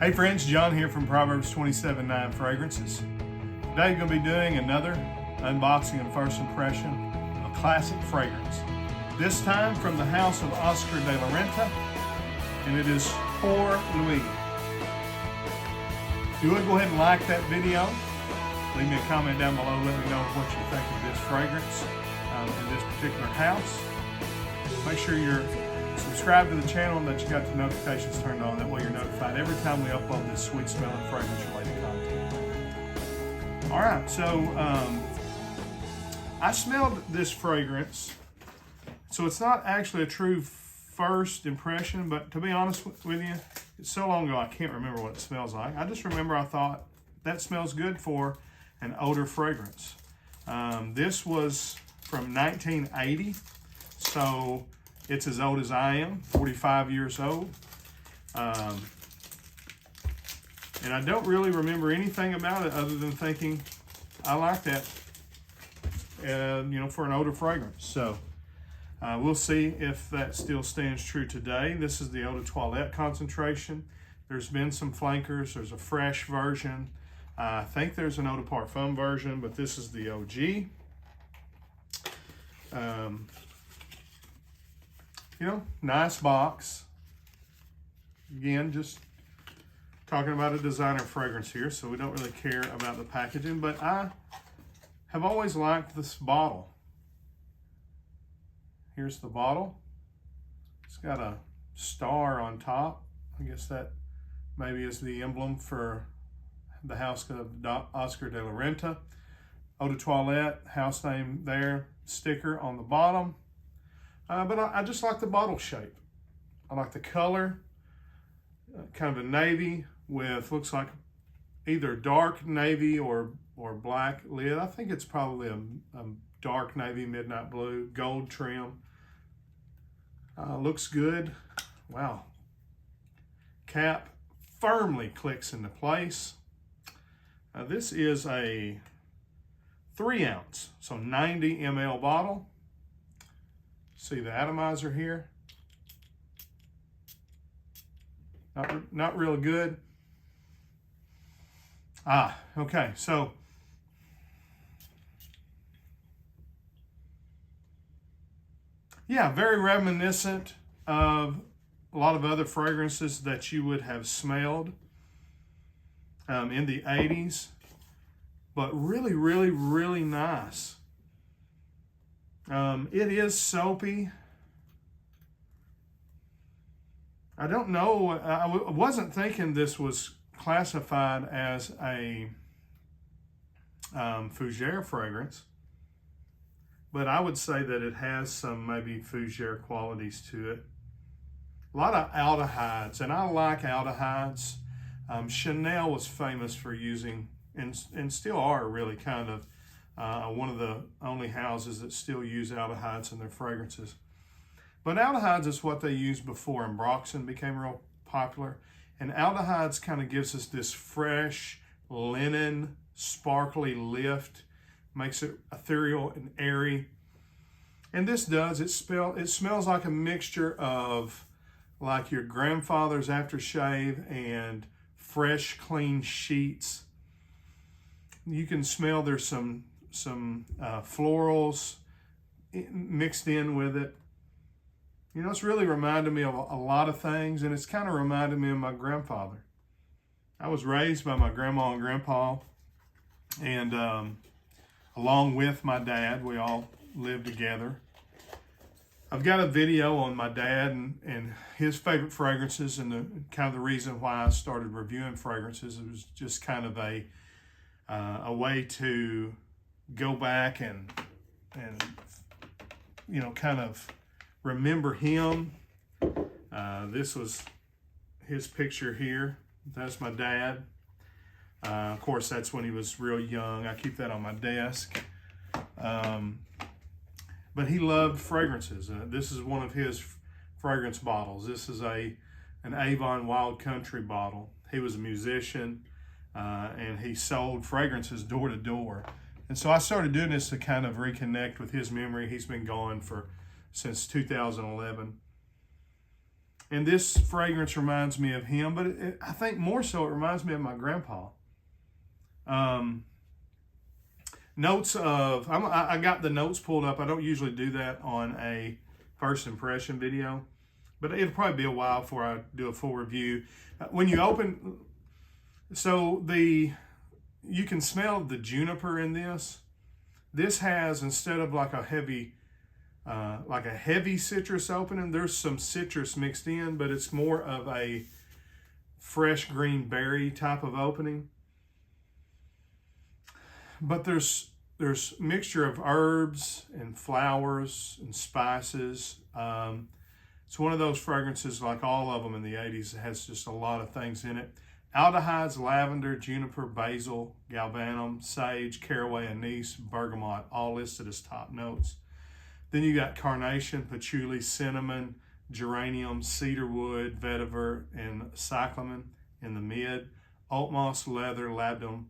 Hey friends, John here from Proverbs 27:9 Fragrances. Today I'm going to be doing another unboxing and first impression of a classic fragrance. This time from the house of Oscar de la Renta, and it is Pour Lui. If you would go ahead and like that video, leave me a comment down below, let me know what you think of this fragrance in this particular house. Make sure you're subscribe to the channel and that you got the notifications turned on. That way you're notified every time we upload this sweet smelling fragrance related content. All right, so I smelled this fragrance. So it's not actually a true first impression, but to be honest with you, it's so long ago I can't remember what it smells like. I just remember I thought that smells good for an odor fragrance. This was from 1980, so it's as old as I am, 45 years old. And I don't really remember anything about it other than thinking, I like that, for an odor fragrance. So we'll see if that still stands true today. This is the Eau de Toilette concentration. There's been some flankers. There's a fresh version. I think there's an Eau de Parfum version, but this is the OG. Nice box. Again, just talking about a designer fragrance here, so we don't really care about the packaging, but I have always liked this bottle. Here's the bottle. It's got a star on top. I guess that maybe is the emblem for the house of Oscar de la Renta. Eau de Toilette, house name there, sticker on the bottom. But I just like the bottle shape. I like the color, kind of a navy with, looks like either dark navy or black lid. I think it's probably a dark navy, midnight blue, gold trim. Looks good. Wow. Cap firmly clicks into place. This is a 3 ounce, so 90 ml bottle. See the atomizer here. Not real good. Okay, so yeah, very reminiscent of a lot of other fragrances that you would have smelled in the 80s, but really, really, really nice. It is soapy. I don't know, I wasn't thinking this was classified as a fougere fragrance, but I would say that it has some maybe fougere qualities to it. A lot of aldehydes, and I like aldehydes. Chanel was famous for using, and still are really kind of, one of the only houses that still use aldehydes in their fragrances. But aldehydes is what they used before Ambroxan became real popular. And aldehydes kind of gives us this fresh, linen, sparkly lift, makes it ethereal and airy. And this does, it smells like a mixture of like your grandfather's aftershave and fresh, clean sheets. You can smell there's some florals mixed in with it. It's really reminded me of a lot of things, and it's kind of reminded me of my grandfather. I was raised by my grandma and grandpa, and along with my dad, we all lived together. I've got a video on my dad and his favorite fragrances, and the reason why I started reviewing fragrances. It was just kind of a way to go back and kind of remember him. This was his picture here. That's my dad. Of course, that's when he was real young. I keep that on my desk. But he loved fragrances. This is one of his fragrance bottles. This is an Avon Wild Country bottle. He was a musician, and he sold fragrances door to door. And so I started doing this to kind of reconnect with his memory. He's been gone since 2011. And this fragrance reminds me of him, but I think more so it reminds me of my grandpa. Notes of, I got the notes pulled up. I don't usually do that on a first impression video, but it'll probably be a while before I do a full review. When you open, you can smell the juniper in this. This has, instead of like a heavy citrus opening, there's some citrus mixed in, but it's more of a fresh green berry type of opening. But there's mixture of herbs and flowers and spices. It's one of those fragrances, like all of them in the 80s, that has just a lot of things in it. Aldehydes: lavender, juniper, basil, galbanum, sage, caraway, anise, bergamot, all listed as top notes. Then you got carnation, patchouli, cinnamon, geranium, cedarwood, vetiver, and cyclamen in the mid. Oat moss, leather, labdanum,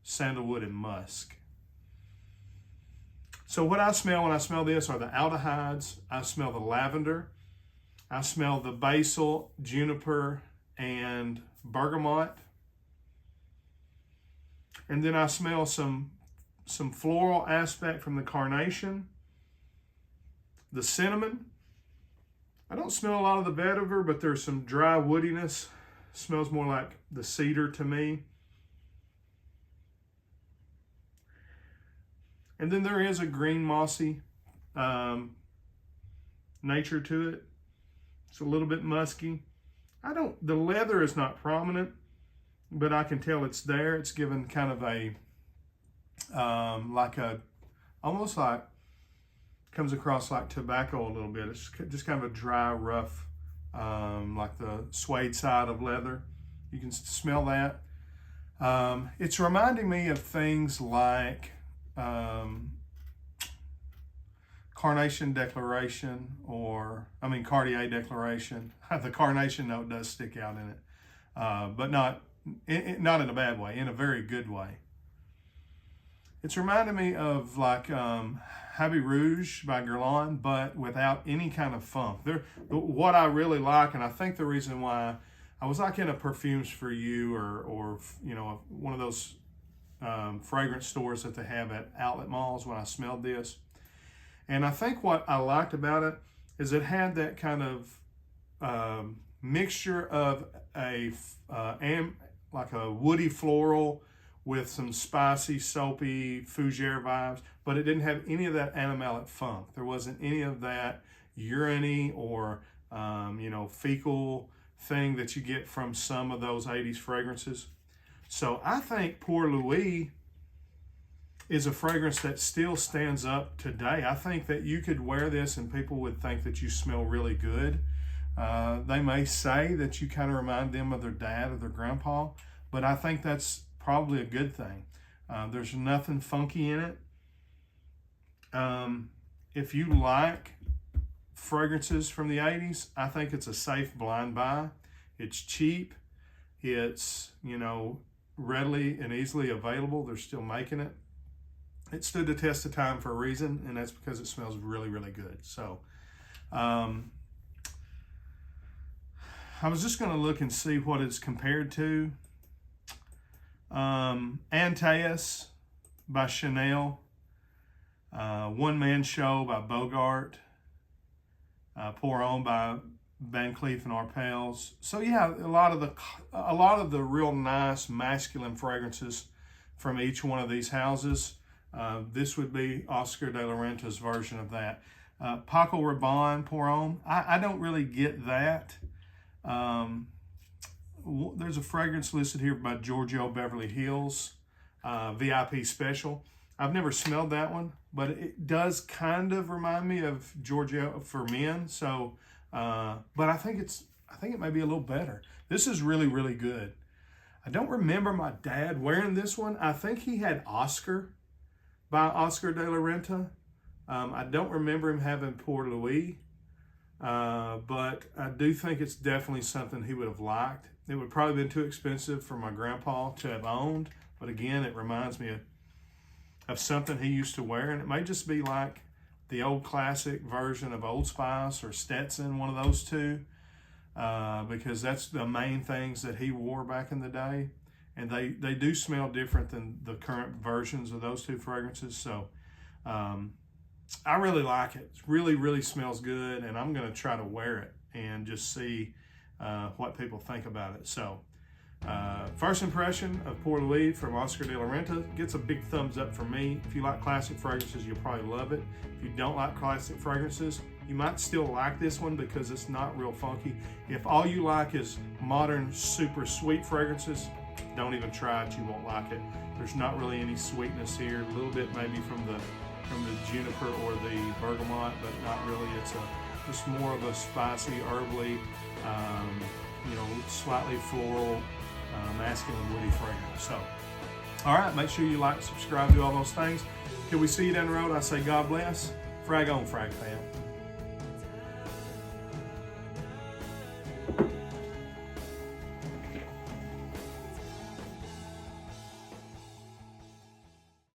sandalwood, and musk. So what I smell when I smell this are the aldehydes. I smell the lavender. I smell the basil, juniper, and bergamot. And then I smell some floral aspect from the carnation. The cinnamon. I don't smell a lot of the vetiver, but there's some dry woodiness. Smells more like the cedar to me. And then there is a green mossy nature to it. It's a little bit musky. The leather is not prominent, but I can tell it's there. It's given kind of a, almost like, comes across like tobacco a little bit. It's just kind of a dry, rough, like the suede side of leather. You can smell that. It's reminding me of things like Carnation Declaration, Cartier Declaration. The carnation note does stick out in it, but not in a bad way, in a very good way. It's reminding me of like Habit Rouge by Guerlain, but without any kind of funk. What I really like, and I think the reason why I was like in a Perfumes for You or one of those fragrance stores that they have at outlet malls when I smelled this. And I think what I liked about it is it had that kind of mixture of like a woody floral with some spicy, soapy fougere vibes, but it didn't have any of that animalic funk. There wasn't any of that urine or fecal thing that you get from some of those 80s fragrances. So I think Pour Louis is a fragrance that still stands up today. I think that you could wear this and people would think that you smell really good. They may say that you kind of remind them of their dad or their grandpa, but I think that's probably a good thing. There's nothing funky in it. If you like fragrances from the 80s, I think it's a safe blind buy. It's cheap. It's, readily and easily available. They're still making it. It stood the test of time for a reason, and that's because it smells really, really good. So I was just going to look and see what it's compared to. Antaeus by Chanel, One Man Show by Bogart, Pour Homme by Van Cleef and Arpels. So yeah, a lot of the real nice masculine fragrances from each one of these houses. This would be Oscar de la Renta's version of that. Paco Rabanne Pour Homme. I don't really get that. There's a fragrance listed here by Giorgio Beverly Hills, VIP Special. I've never smelled that one, but it does kind of remind me of Giorgio for men. So, but I think it may be a little better. This is really, really good. I don't remember my dad wearing this one. I think he had Oscar by Oscar de la Renta. I don't remember him having Pour Louis, but I do think it's definitely something he would have liked. It would probably been too expensive for my grandpa to have owned, but again, it reminds me of something he used to wear, and it may just be like the old classic version of Old Spice or Stetson, one of those two. because that's the main things that he wore back in the day. And they do smell different than the current versions of those two fragrances. So I really like it. It really, really smells good, and I'm going to try to wear it and just see what people think about it. So first impression of Pour Louis from Oscar de la Renta gets a big thumbs up from me. If you like classic fragrances, you'll probably love it. If you don't like classic fragrances, you might still like this one because it's not real funky. If all you like is modern, super sweet fragrances, don't even try it. You won't like it. There's not really any sweetness here. A little bit maybe from the juniper or the bergamot, but not really. It's just more of a spicy, herbally, slightly floral, masculine, woody fragrance. So, all right, make sure you like, subscribe, do all those things. Till we see you down the road, I say God bless. Frag on, frag fam.